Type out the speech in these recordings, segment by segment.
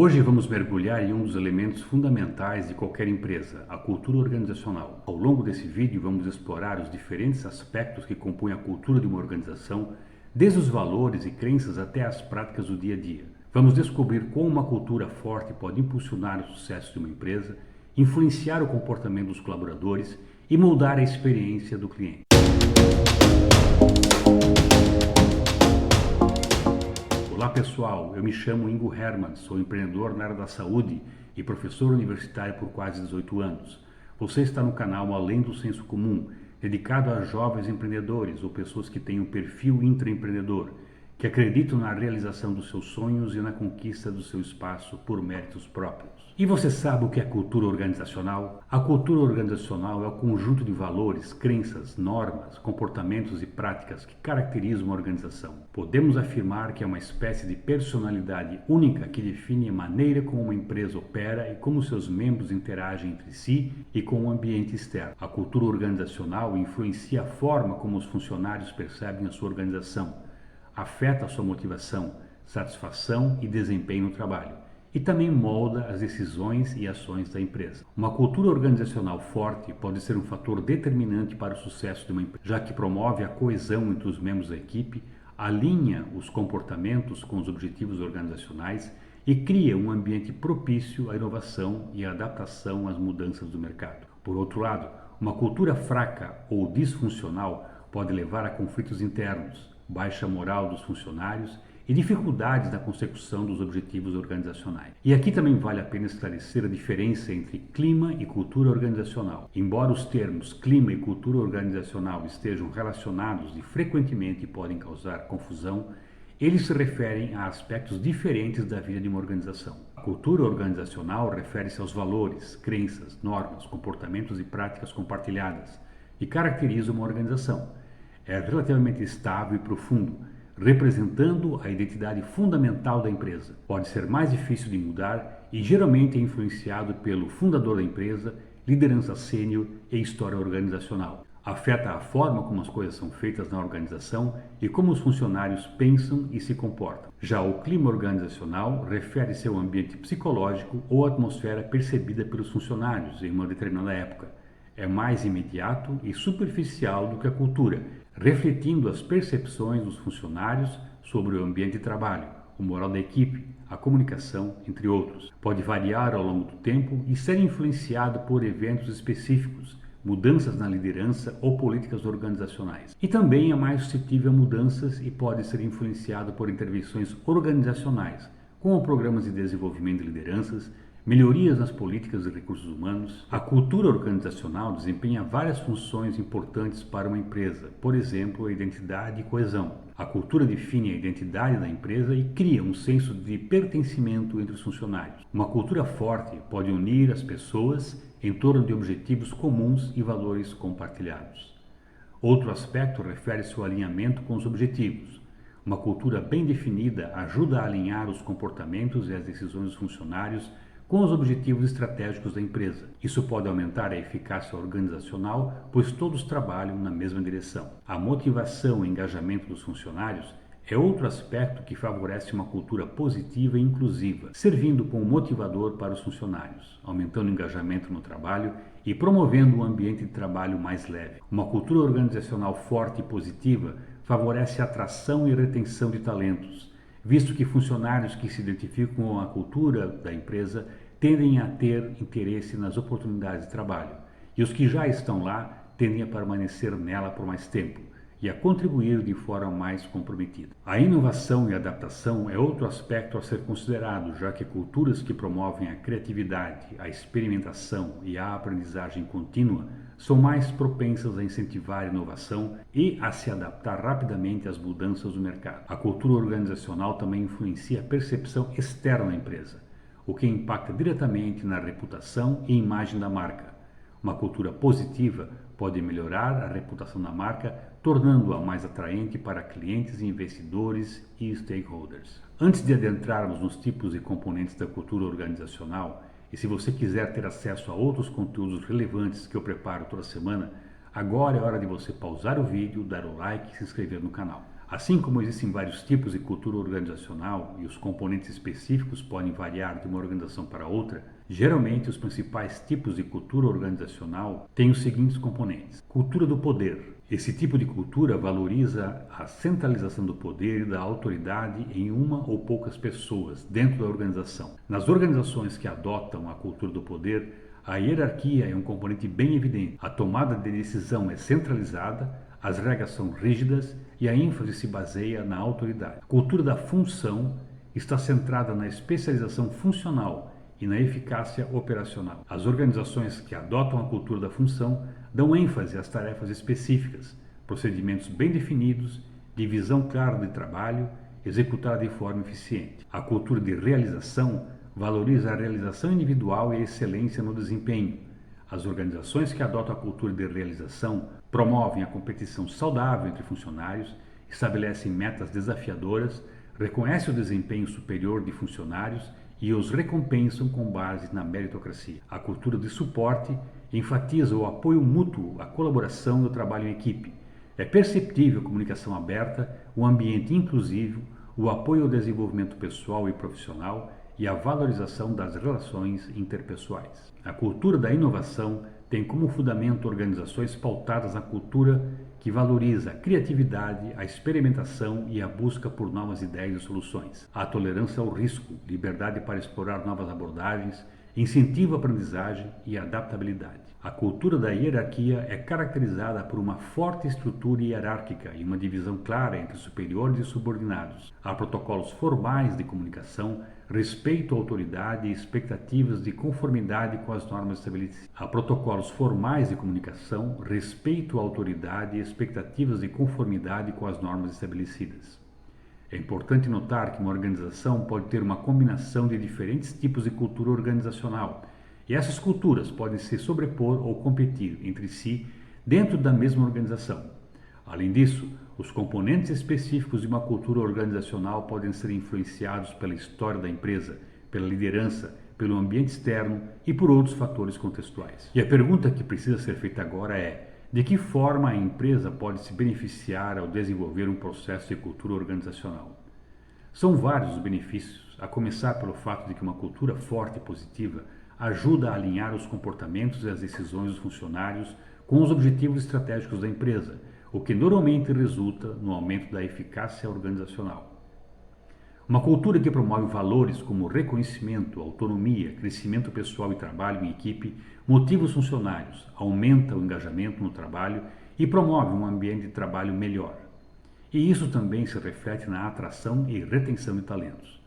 Hoje vamos mergulhar em um dos elementos fundamentais de qualquer empresa, a cultura organizacional. Ao longo desse vídeo vamos explorar os diferentes aspectos que compõem a cultura de uma organização, desde os valores e crenças até as práticas do dia a dia. Vamos descobrir como uma cultura forte pode impulsionar o sucesso de uma empresa, influenciar o comportamento dos colaboradores e moldar a experiência do cliente. Olá pessoal, eu me chamo Ingo Hermann, sou empreendedor na área da saúde e professor universitário por quase 18 anos. Você está no canal Além do Senso Comum, dedicado a jovens empreendedores ou pessoas que têm um perfil intraempreendedor, que acreditam na realização dos seus sonhos e na conquista do seu espaço por méritos próprios. E você sabe o que é cultura organizacional? A cultura organizacional é o conjunto de valores, crenças, normas, comportamentos e práticas que caracterizam uma organização. Podemos afirmar que é uma espécie de personalidade única que define a maneira como uma empresa opera e como seus membros interagem entre si e com o ambiente externo. A cultura organizacional influencia a forma como os funcionários percebem a sua organização, afeta a sua motivação, satisfação e desempenho no trabalho, e também molda as decisões e ações da empresa. Uma cultura organizacional forte pode ser um fator determinante para o sucesso de uma empresa, já que promove a coesão entre os membros da equipe, alinha os comportamentos com os objetivos organizacionais e cria um ambiente propício à inovação e à adaptação às mudanças do mercado. Por outro lado, uma cultura fraca ou disfuncional pode levar a conflitos internos, baixa moral dos funcionários e dificuldades na consecução dos objetivos organizacionais. E aqui também vale a pena esclarecer a diferença entre clima e cultura organizacional. Embora os termos clima e cultura organizacional estejam relacionados e frequentemente podem causar confusão, eles se referem a aspectos diferentes da vida de uma organização. A cultura organizacional refere-se aos valores, crenças, normas, comportamentos e práticas compartilhadas e caracteriza uma organização. É relativamente estável e profundo, representando a identidade fundamental da empresa. Pode ser mais difícil de mudar e geralmente é influenciado pelo fundador da empresa, liderança sênior e história organizacional. Afeta a forma como as coisas são feitas na organização e como os funcionários pensam e se comportam. Já o clima organizacional refere-se ao ambiente psicológico ou atmosfera percebida pelos funcionários em uma determinada época. É mais imediato e superficial do que a cultura, refletindo as percepções dos funcionários sobre o ambiente de trabalho, o moral da equipe, a comunicação, entre outros. Pode variar ao longo do tempo e ser influenciado por eventos específicos, mudanças na liderança ou políticas organizacionais. E também é mais suscetível a mudanças e pode ser influenciado por intervenções organizacionais, como programas de desenvolvimento de lideranças, melhorias nas políticas de recursos humanos. A cultura organizacional desempenha várias funções importantes para uma empresa, por exemplo, a identidade e coesão. A cultura define a identidade da empresa e cria um senso de pertencimento entre os funcionários. Uma cultura forte pode unir as pessoas em torno de objetivos comuns e valores compartilhados. Outro aspecto refere-se ao alinhamento com os objetivos. Uma cultura bem definida ajuda a alinhar os comportamentos e as decisões dos funcionários com os objetivos estratégicos da empresa. Isso pode aumentar a eficácia organizacional, pois todos trabalham na mesma direção. A motivação e engajamento dos funcionários é outro aspecto que favorece uma cultura positiva e inclusiva, servindo como motivador para os funcionários, aumentando o engajamento no trabalho e promovendo um ambiente de trabalho mais leve. Uma cultura organizacional forte e positiva favorece a atração e retenção de talentos, visto que funcionários que se identificam com a cultura da empresa tendem a ter interesse nas oportunidades de trabalho, e os que já estão lá tendem a permanecer nela por mais tempo e a contribuir de forma mais comprometida. A inovação e a adaptação é outro aspecto a ser considerado, já que culturas que promovem a criatividade, a experimentação e a aprendizagem contínua são mais propensas a incentivar a inovação e a se adaptar rapidamente às mudanças do mercado. A cultura organizacional também influencia a percepção externa da empresa, o que impacta diretamente na reputação e imagem da marca. Uma cultura positiva pode melhorar a reputação da marca, tornando-a mais atraente para clientes, investidores e stakeholders. Antes de adentrarmos nos tipos e componentes da cultura organizacional, e se você quiser ter acesso a outros conteúdos relevantes que eu preparo toda semana, agora é hora de você pausar o vídeo, dar o like e se inscrever no canal. Assim como existem vários tipos de cultura organizacional e os componentes específicos podem variar de uma organização para outra, geralmente os principais tipos de cultura organizacional têm os seguintes componentes. Cultura do poder. Esse tipo de cultura valoriza a centralização do poder e da autoridade em uma ou poucas pessoas dentro da organização. Nas organizações que adotam a cultura do poder, a hierarquia é um componente bem evidente. A tomada de decisão é centralizada, as regras são rígidas e a ênfase se baseia na autoridade. A cultura da função está centrada na especialização funcional e na eficácia operacional. As organizações que adotam a cultura da função dão ênfase às tarefas específicas, procedimentos bem definidos, divisão clara de trabalho, executada de forma eficiente. A cultura de realização valoriza a realização individual e a excelência no desempenho. As organizações que adotam a cultura de realização promovem a competição saudável entre funcionários, estabelecem metas desafiadoras, reconhecem o desempenho superior de funcionários e os recompensam com base na meritocracia. A cultura de suporte enfatiza o apoio mútuo, a colaboração e o trabalho em equipe. É perceptível a comunicação aberta, o ambiente inclusivo, o apoio ao desenvolvimento pessoal e profissional e a valorização das relações interpessoais. A cultura da inovação tem como fundamento organizações pautadas na cultura que valoriza a criatividade, a experimentação e a busca por novas ideias e soluções. A tolerância ao risco, liberdade para explorar novas abordagens, incentiva a aprendizagem e a adaptabilidade. A cultura da hierarquia é caracterizada por uma forte estrutura hierárquica e uma divisão clara entre superiores e subordinados. Há protocolos formais de comunicação, respeito à autoridade e expectativas de conformidade com as normas estabelecidas. Há protocolos formais de comunicação, respeito à autoridade e expectativas de conformidade com as normas estabelecidas. É importante notar que uma organização pode ter uma combinação de diferentes tipos de cultura organizacional, e essas culturas podem se sobrepor ou competir entre si dentro da mesma organização. Além disso, os componentes específicos de uma cultura organizacional podem ser influenciados pela história da empresa, pela liderança, pelo ambiente externo e por outros fatores contextuais. E a pergunta que precisa ser feita agora é: de que forma a empresa pode se beneficiar ao desenvolver um processo de cultura organizacional? São vários os benefícios, a começar pelo fato de que uma cultura forte e positiva ajuda a alinhar os comportamentos e as decisões dos funcionários com os objetivos estratégicos da empresa, o que normalmente resulta no aumento da eficácia organizacional. Uma cultura que promove valores como reconhecimento, autonomia, crescimento pessoal e trabalho em equipe motiva os funcionários, aumenta o engajamento no trabalho e promove um ambiente de trabalho melhor. E isso também se reflete na atração e retenção de talentos.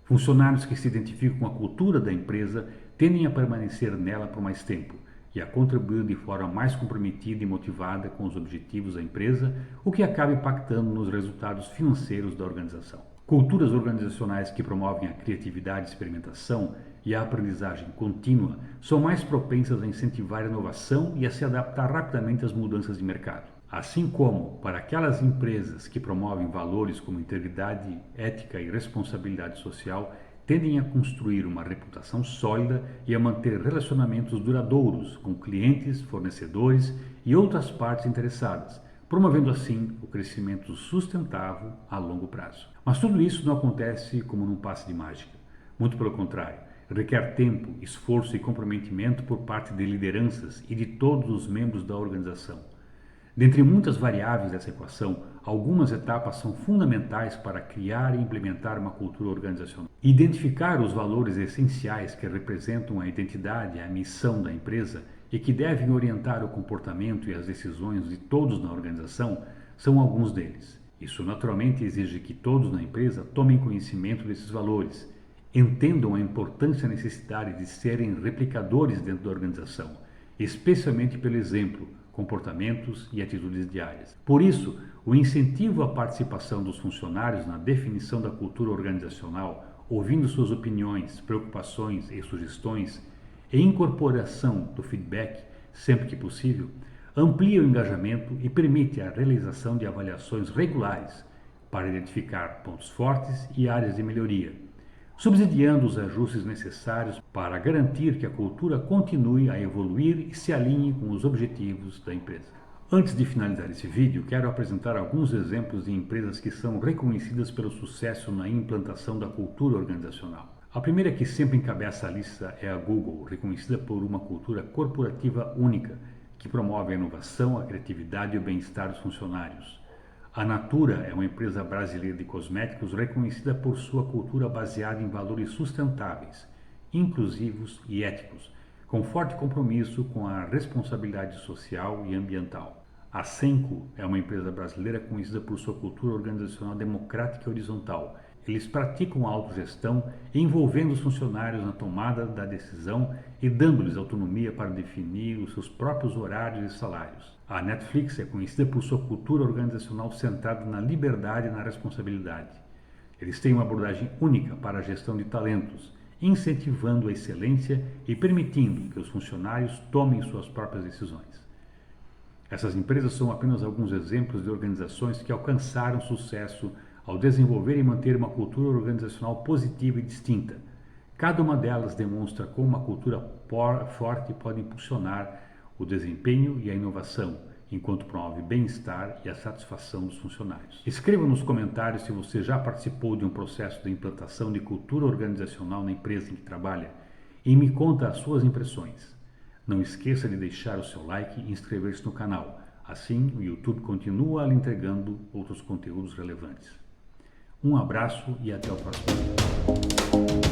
Funcionários que se identificam com a cultura da empresa tendem a permanecer nela por mais tempo e a contribuir de forma mais comprometida e motivada com os objetivos da empresa, o que acaba impactando nos resultados financeiros da organização. Culturas organizacionais que promovem a criatividade e experimentação e a aprendizagem contínua são mais propensas a incentivar a inovação e a se adaptar rapidamente às mudanças de mercado. Assim como, para aquelas empresas que promovem valores como integridade, ética e responsabilidade social, tendem a construir uma reputação sólida e a manter relacionamentos duradouros com clientes, fornecedores e outras partes interessadas, promovendo assim o crescimento sustentável a longo prazo. Mas tudo isso não acontece como num passe de mágica. Muito pelo contrário, requer tempo, esforço e comprometimento por parte de lideranças e de todos os membros da organização. Dentre muitas variáveis dessa equação, algumas etapas são fundamentais para criar e implementar uma cultura organizacional. Identificar os valores essenciais que representam a identidade e a missão da empresa e que devem orientar o comportamento e as decisões de todos na organização são alguns deles. Isso naturalmente exige que todos na empresa tomem conhecimento desses valores, entendam a importância e a necessidade de serem replicadores dentro da organização, especialmente pelo exemplo, comportamentos e atitudes diárias. Por isso, o incentivo à participação dos funcionários na definição da cultura organizacional, ouvindo suas opiniões, preocupações e sugestões, e incorporação do feedback, sempre que possível, amplia o engajamento e permite a realização de avaliações regulares para identificar pontos fortes e áreas de melhoria, subsidiando os ajustes necessários para garantir que a cultura continue a evoluir e se alinhe com os objetivos da empresa. Antes de finalizar esse vídeo, quero apresentar alguns exemplos de empresas que são reconhecidas pelo sucesso na implantação da cultura organizacional. A primeira que sempre encabeça a lista é a Google, reconhecida por uma cultura corporativa única, que promove a inovação, a criatividade e o bem-estar dos funcionários. A Natura é uma empresa brasileira de cosméticos reconhecida por sua cultura baseada em valores sustentáveis, inclusivos e éticos, com forte compromisso com a responsabilidade social e ambiental. A Senco é uma empresa brasileira conhecida por sua cultura organizacional democrática e horizontal. Eles praticam a autogestão, envolvendo os funcionários na tomada da decisão e dando-lhes autonomia para definir os seus próprios horários e salários. A Netflix é conhecida por sua cultura organizacional centrada na liberdade e na responsabilidade. Eles têm uma abordagem única para a gestão de talentos, incentivando a excelência e permitindo que os funcionários tomem suas próprias decisões. Essas empresas são apenas alguns exemplos de organizações que alcançaram sucesso ao desenvolver e manter uma cultura organizacional positiva e distinta. Cada uma delas demonstra como uma cultura forte pode impulsionar o desempenho e a inovação, enquanto promove bem-estar e a satisfação dos funcionários. Escreva nos comentários se você já participou de um processo de implantação de cultura organizacional na empresa em que trabalha e me conta as suas impressões. Não esqueça de deixar o seu like e inscrever-se no canal. Assim, o YouTube continua lhe entregando outros conteúdos relevantes. Um abraço e até o próximo vídeo.